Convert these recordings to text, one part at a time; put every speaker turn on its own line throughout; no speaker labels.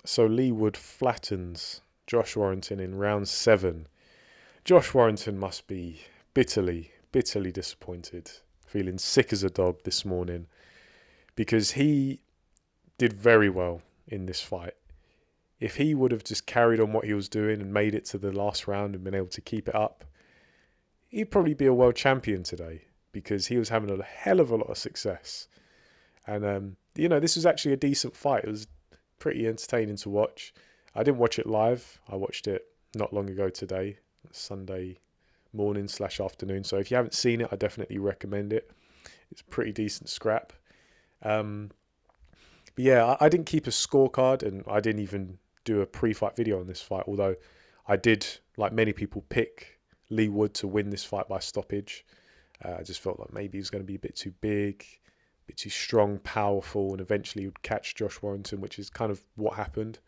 So Leigh flattens Josh Warrington in round 7. Josh Warrington must be bitterly, bitterly disappointed, feeling sick as a dog this morning because he did very well in this fight. If he would have just carried on what he was doing and made it to the last round and been able to keep it up, he'd probably be a world champion today because he was having a hell of a lot of success. And, this was actually a decent fight. It was pretty entertaining to watch. I didn't watch it live. I watched it not long ago today, Sunday morning/afternoon. So if you haven't seen it, I definitely recommend it. It's a pretty decent scrap. But yeah, I didn't keep a scorecard and I didn't even do a pre-fight video on this fight. Although I did, like many people, pick Leigh to win this fight by stoppage. I just felt like maybe he was going to be a bit too big, a bit too strong, powerful, and eventually he would catch Josh Warrington, which is kind of what happened.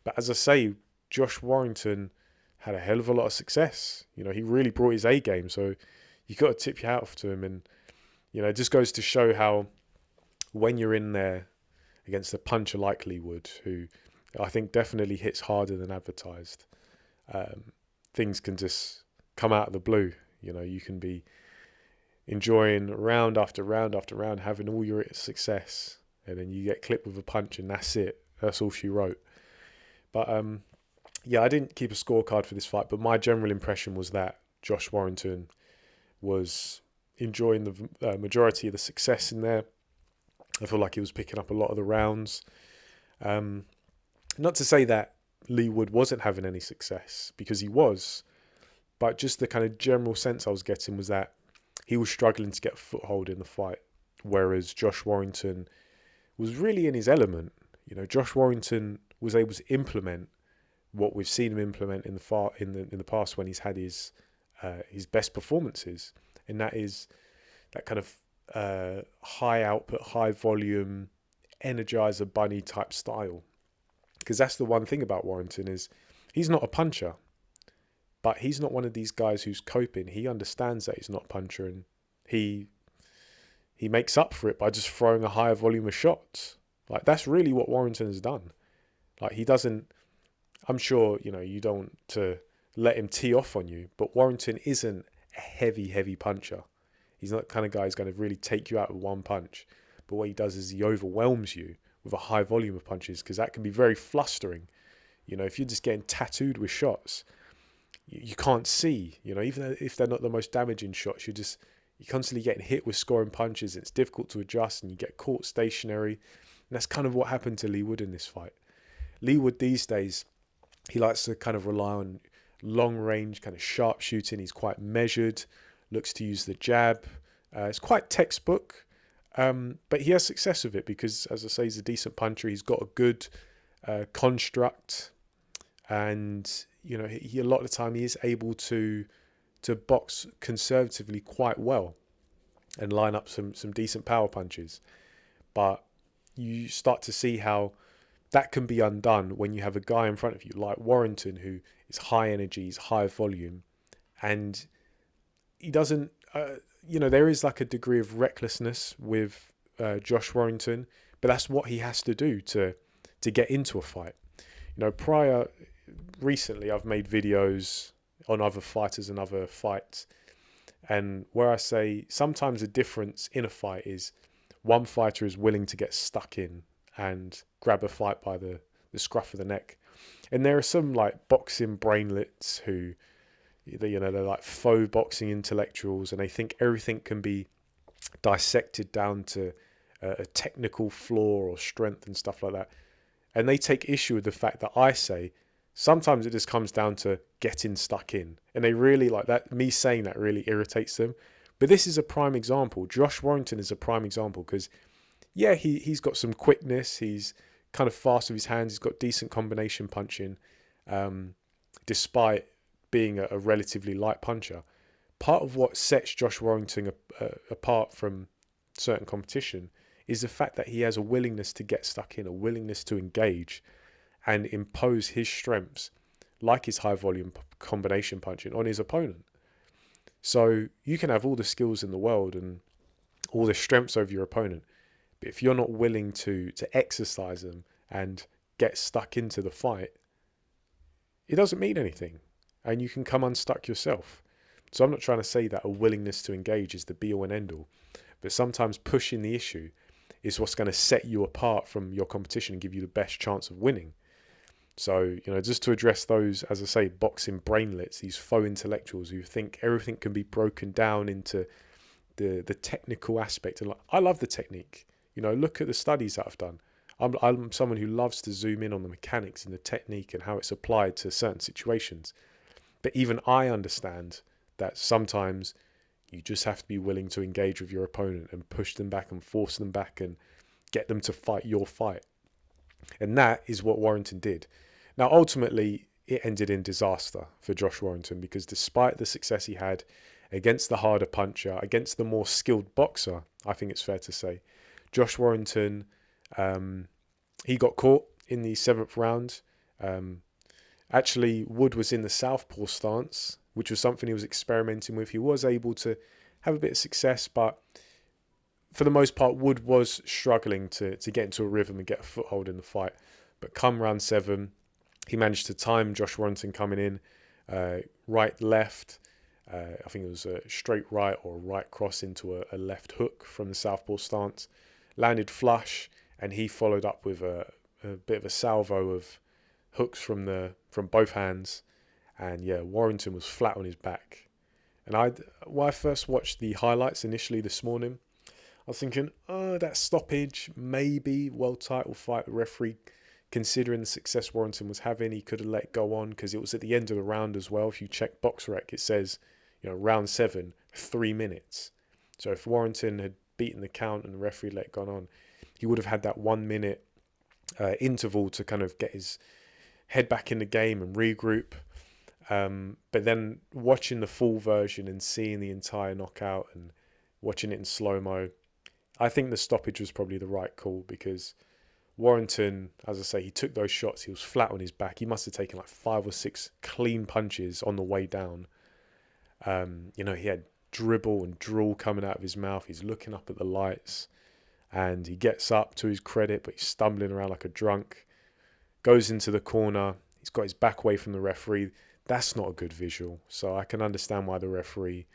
But as I say, Josh Warrington had a hell of a lot of success. He really brought his A game. So you got to tip your hat off to him. And, it just goes to show how when you're in there against a puncher like Leigh, who I think definitely hits harder than advertised, things can just come out of the blue. You can be enjoying round after round after round, having all your success, and then you get clipped with a punch and that's it. That's all she wrote. But yeah, I didn't keep a scorecard for this fight, but my general impression was that Josh Warrington was enjoying the majority of the success in there. I feel like he was picking up a lot of the rounds. Not to say that Leigh wasn't having any success, because he was, but just the kind of general sense I was getting was that he was struggling to get a foothold in the fight, whereas Josh Warrington was really in his element. Josh Warrington was able to implement what we've seen him implement in the past when he's had his best performances, and that is that kind of high output, high volume, Energizer Bunny type style. Because that's the one thing about Warrington is he's not a puncher, but he's not one of these guys who's coping. He understands that he's not a puncher, and he makes up for it by just throwing a higher volume of shots. Like, that's really what Warrington has done. Like, he doesn't, I'm sure, you don't want to let him tee off on you, but Warrington isn't a heavy puncher. He's not the kind of guy who's going to really take you out with one punch. But what he does is he overwhelms you with a high volume of punches, because that can be very flustering. If you're just getting tattooed with shots, you can't see, even if they're not the most damaging shots, you're constantly getting hit with scoring punches. It's difficult to adjust and you get caught stationary. And that's kind of what happened to Leigh in this fight. Leigh these days, he likes to kind of rely on long range, kind of sharp shooting. He's quite measured, looks to use the jab. It's quite textbook, but he has success with it because, as I say, he's a decent puncher. He's got a good construct, and he a lot of the time he is able to box conservatively quite well and line up some decent power punches. But you start to see how that can be undone when you have a guy in front of you like Warrington, who is high energy, he's high volume, and he doesn't, there is like a degree of recklessness with Josh Warrington, but that's what he has to do to get into a fight. Recently I've made videos on other fighters and other fights, and where I say sometimes the difference in a fight is one fighter is willing to get stuck in and grab a fight by the scruff of the neck, and there are some like boxing brainlets who they're like faux boxing intellectuals, and they think everything can be dissected down to a technical flaw or strength and stuff like that, and they take issue with the fact that I say sometimes it just comes down to getting stuck in, and they really like that. Me saying that really irritates them. But this is a prime example. Josh Warrington is a prime example because, yeah, he's got some quickness. He's kind of fast with his hands. He's got decent combination punching, despite being a relatively light puncher. Part of what sets Josh Warrington apart from certain competition is the fact that he has a willingness to get stuck in, a willingness to engage and impose his strengths, like his high volume combination punching, on his opponent. So you can have all the skills in the world and all the strengths over your opponent, but if you're not willing to exercise them and get stuck into the fight, it doesn't mean anything, and you can come unstuck yourself. So I'm not trying to say that a willingness to engage is the be all and end all, but sometimes pushing the issue is what's going to set you apart from your competition and give you the best chance of winning. So, just to address those, as I say, boxing brainlets, these faux intellectuals who think everything can be broken down into the technical aspect. And I love the technique. Look at the studies that I've done. I'm someone who loves to zoom in on the mechanics and the technique and how it's applied to certain situations. But even I understand that sometimes you just have to be willing to engage with your opponent and push them back and force them back and get them to fight your fight. And that is what Warrington did. Now, ultimately, it ended in disaster for Josh Warrington, because despite the success he had against the harder puncher, against the more skilled boxer, I think it's fair to say, Josh Warrington, he got caught in the 7th round. Actually, Wood was in the southpaw stance, which was something he was experimenting with. He was able to have a bit of success, but for the most part, Wood was struggling to get into a rhythm and get a foothold in the fight. But come round 7, he managed to time Josh Warrington coming in, right, left. I think it was a straight right or a right cross into a left hook from the southpaw stance. Landed flush, and he followed up with a bit of a salvo of hooks from both hands. And yeah, Warrington was flat on his back. And when I first watched the highlights initially this morning, I was thinking, that stoppage, maybe world title fight. The referee, considering the success Warrington was having, he could have let go on, because it was at the end of the round as well. If you check BoxRec, it says, round 7, 3 minutes. So if Warrington had beaten the count and the referee let go on, he would have had that 1 minute interval to kind of get his head back in the game and regroup. But then watching the full version and seeing the entire knockout and watching it in slow-mo, I think the stoppage was probably the right call, because Warrington, as I say, he took those shots. He was flat on his back. He must have taken like 5 or 6 clean punches on the way down. He had dribble and drool coming out of his mouth. He's looking up at the lights, and he gets up, to his credit, but he's stumbling around like a drunk. Goes into the corner. He's got his back away from the referee. That's not a good visual. So I can understand why the referee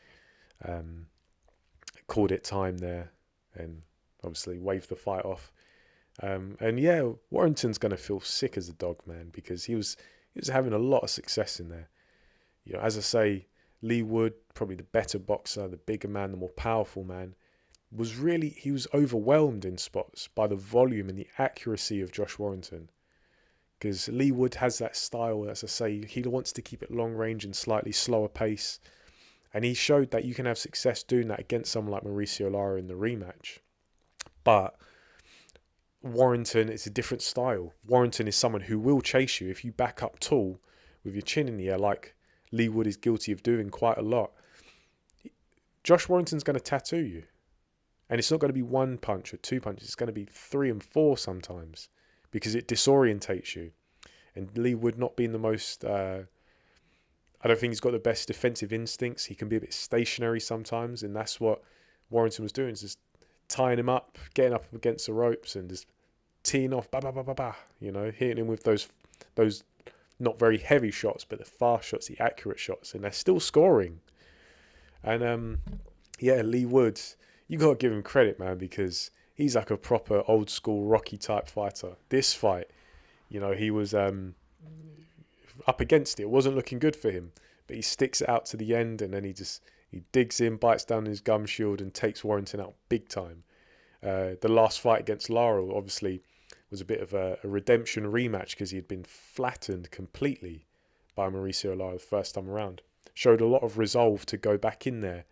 called it time there and obviously waved the fight off. And yeah, Warrington's going to feel sick as a dog, man, because he was having a lot of success in there. As I say, Leigh Wood, probably the better boxer, the bigger man, the more powerful man, he was overwhelmed in spots by the volume and the accuracy of Josh Warrington. Because Leigh Wood has that style, as I say, he wants to keep it long range and slightly slower pace. And he showed that you can have success doing that against someone like Mauricio Lara in the rematch. But Warrington is a different style. Warrington is someone who will chase you if you back up tall with your chin in the air, like Leigh Wood is guilty of doing quite a lot. Josh Warrington's going to tattoo you. And it's not going to be 1 punch or 2 punches. It's going to be 3 and 4 sometimes, because it disorientates you. And Leigh Wood, not being the most, I don't think he's got the best defensive instincts. He can be a bit stationary sometimes, and that's what Warrington was doing, is just tying him up, getting up against the ropes and just teeing off, hitting him with those not very heavy shots, but the fast shots, the accurate shots, and they're still scoring. And Leigh Wood, you got to give him credit, man, because he's like a proper old school Rocky type fighter. This fight, he was up against it. It wasn't looking good for him, but he sticks it out to the end, and then he digs in, bites down his gum shield, and takes Warrington out big time. The last fight against Lara, obviously, was a bit of a redemption rematch, because he had been flattened completely by Mauricio Lara the first time around. Showed a lot of resolve to go back in there.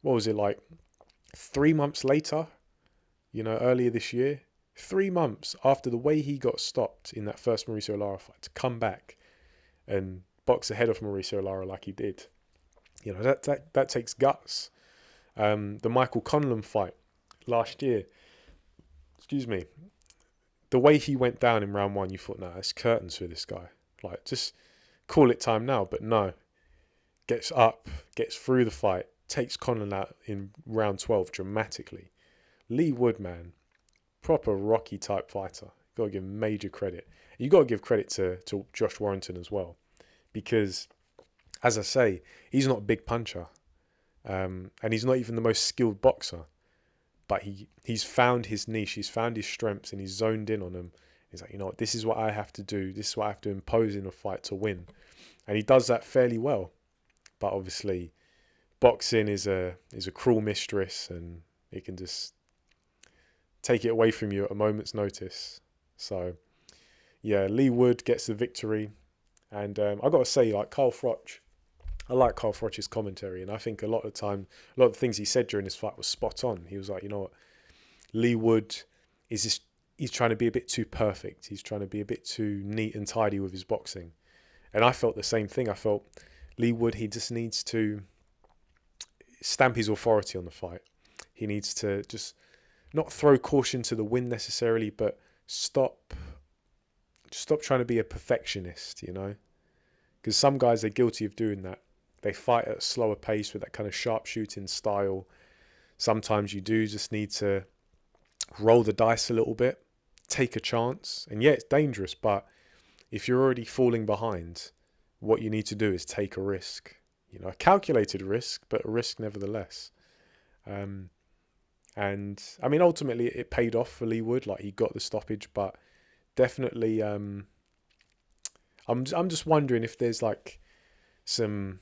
What was it, like 3 months later? Earlier this year, 3 months after the way he got stopped in that first Mauricio Lara fight, to come back and box ahead of Mauricio Lara like he did. That takes guts. The Michael Conlan fight last year, the way he went down in round 1, you thought, no, it's curtains for this guy. Like, just call it time now. But no, gets up, gets through the fight, takes Conlan out in round 12 dramatically. Leigh Wood, man, proper Rocky type fighter. Got to give him major credit. You got to give credit to Josh Warrington as well, because, as I say, he's not a big puncher, and he's not even the most skilled boxer. But he's found his niche, he's found his strengths, and he's zoned in on them. He's like, you know what, this is what I have to do. This is what I have to impose in a fight to win. And he does that fairly well. But obviously, boxing is a cruel mistress, and it can just take it away from you at a moment's notice. So, yeah, Leigh Wood gets the victory. And I got to say, like, Carl Froch, I like Carl Froch's commentary, and I think a lot of the time, a lot of the things he said during this fight was spot on. He was like, you know what, Leigh Wood is just, he's trying to be a bit too perfect. He's trying to be a bit too neat and tidy with his boxing. And I felt the same thing. I felt Leigh Wood, he just needs to stamp his authority on the fight. He needs to just not throw caution to the wind necessarily, but stop trying to be a perfectionist, you know? Because some guys are guilty of doing that. They fight at a slower pace with that kind of sharpshooting style. Sometimes you do just need to roll the dice a little bit, take a chance. And yeah, it's dangerous, but if you're already falling behind, what you need to do is take a risk. You know, a calculated risk, but a risk nevertheless. And I mean, ultimately it paid off for Leigh Wood. Like, he got the stoppage, but definitely, I'm just wondering if there's like some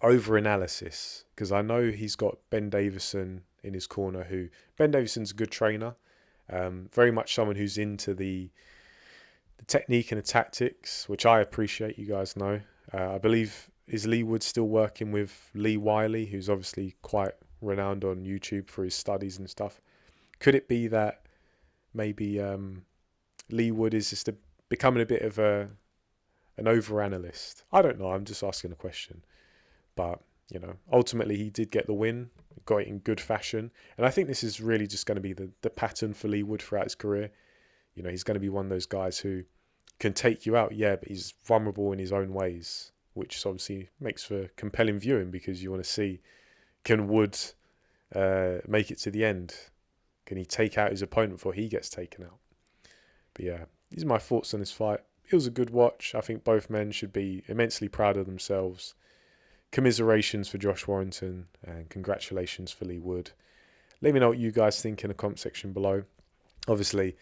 over analysis, because I know he's got Ben Davison in his corner. Who Ben Davison's a good trainer, very much someone who's into the technique and the tactics, which I appreciate. You guys know, I believe, is Leigh Wood still working with Lee Wiley, who's obviously quite renowned on YouTube for his studies and stuff. Could it be that maybe Leigh Wood is just becoming a bit of an over-analyst? I don't know. I'm just asking a question. But, you know, ultimately he did get the win, got it in good fashion. And I think this is really just going to be the pattern for Leigh Wood throughout his career. You know, he's going to be one of those guys who can take you out, yeah, but he's vulnerable in his own ways, which obviously makes for compelling viewing, because you want to see, can Wood make it to the end? Can he take out his opponent before he gets taken out? But yeah, these are my thoughts on this fight. It was a good watch. I think both men should be immensely proud of themselves. Commiserations for Josh Warrington, and congratulations for Leigh Wood. Let me know what you guys think in the comment section below. Obviously,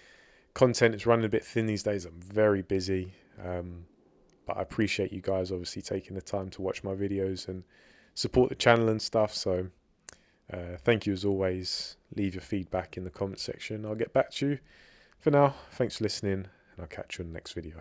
content is running a bit thin these days. I'm very busy, but I appreciate you guys obviously taking the time to watch my videos and support the channel and stuff. So thank you as always. Leave your feedback in the comment section. I'll get back to you. For now, thanks for listening, and I'll catch you in the next video.